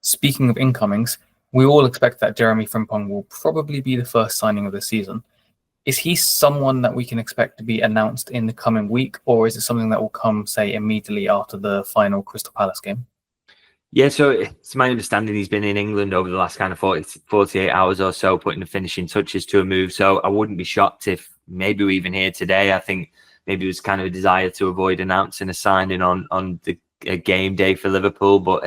Speaking of incomings, we all expect that Jeremie Frimpong will probably be the first signing of the season. Is he someone that we can expect to be announced in the coming week, or is it something that will come, say, immediately after the final Crystal Palace game? Yeah, so it's my understanding he's been in England over the last kind of 48 hours or so, putting the finishing touches to a move. So I wouldn't be shocked if maybe we're even here today. I think maybe it was kind of a desire to avoid announcing a signing on the game day for Liverpool. But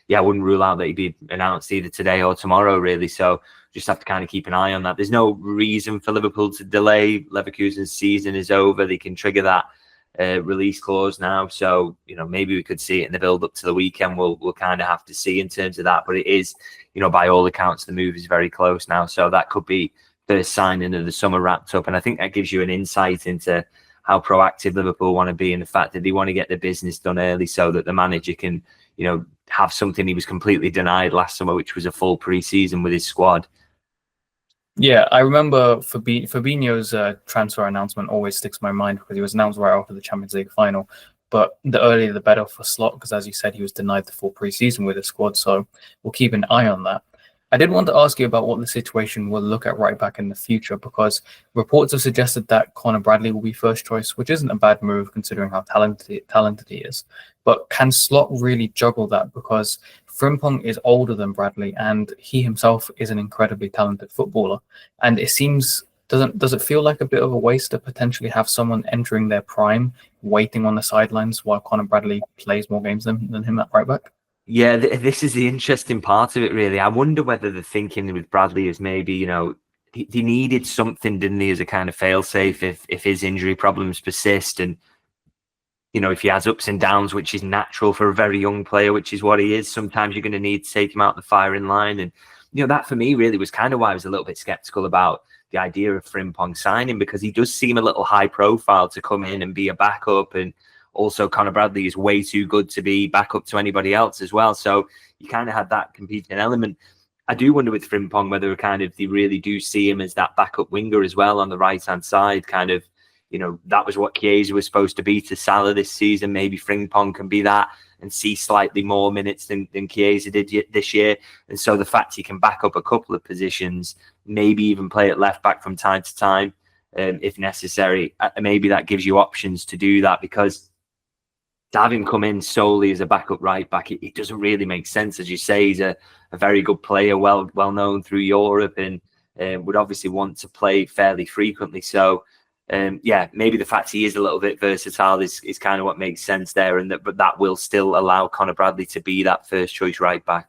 yeah, I wouldn't rule out that he'd be announced either today or tomorrow, really. So just have to kind of keep an eye on that. There's no reason for Liverpool to delay. Leverkusen's season is over. They can trigger that release clause now, so maybe we could see it in the build up to the weekend. We'll kind of have to see in terms of that, but it is, by all accounts, the move is very close now, so that could be first signing of the summer wrapped up. And I think that gives you an insight into how proactive Liverpool want to be, and the fact that they want to get the business done early so that the manager can have something he was completely denied last summer, which was a full pre-season with his squad. Yeah, I remember Fabinho's transfer announcement always sticks in my mind because he was announced right after the Champions League final. But the earlier the better for Slot, because as you said, he was denied the full preseason with his squad. So we'll keep an eye on that. I did want to ask you about what the situation will look at right back in the future, because reports have suggested that Connor Bradley will be first choice, which isn't a bad move considering how talented he is. But can Slot really juggle that? Because Frimpong is older than Bradley, and he himself is an incredibly talented footballer. And it seems, does it feel like a bit of a waste to potentially have someone entering their prime, waiting on the sidelines while Connor Bradley plays more games than him at right back? Yeah, this is the interesting part of it, really. I wonder whether the thinking with Bradley is maybe, he needed something, didn't he, as a kind of fail-safe if his injury problems persist, and if he has ups and downs, which is natural for a very young player, which is what he is. Sometimes you're going to need to take him out the firing line. And, that for me really was kind of why I was a little bit skeptical about the idea of Frimpong signing, because he does seem a little high profile to come in and be a backup. And also Connor Bradley is way too good to be backup to anybody else as well. So you kind of had that competing element. I do wonder with Frimpong whether they really do see him as that backup winger as well on the right-hand side, kind of. That was what Chiesa was supposed to be to Salah this season. Maybe Frimpong can be that and see slightly more minutes than Chiesa did this year. And so the fact he can back up a couple of positions, maybe even play at left back from time to time, if necessary, maybe that gives you options to do that, because to have him come in solely as a backup right back, it doesn't really make sense. As you say, he's a very good player, well known through Europe, and would obviously want to play fairly frequently. So yeah, maybe the fact he is a little bit versatile is kind of what makes sense there, but that will still allow Connor Bradley to be that first choice right back.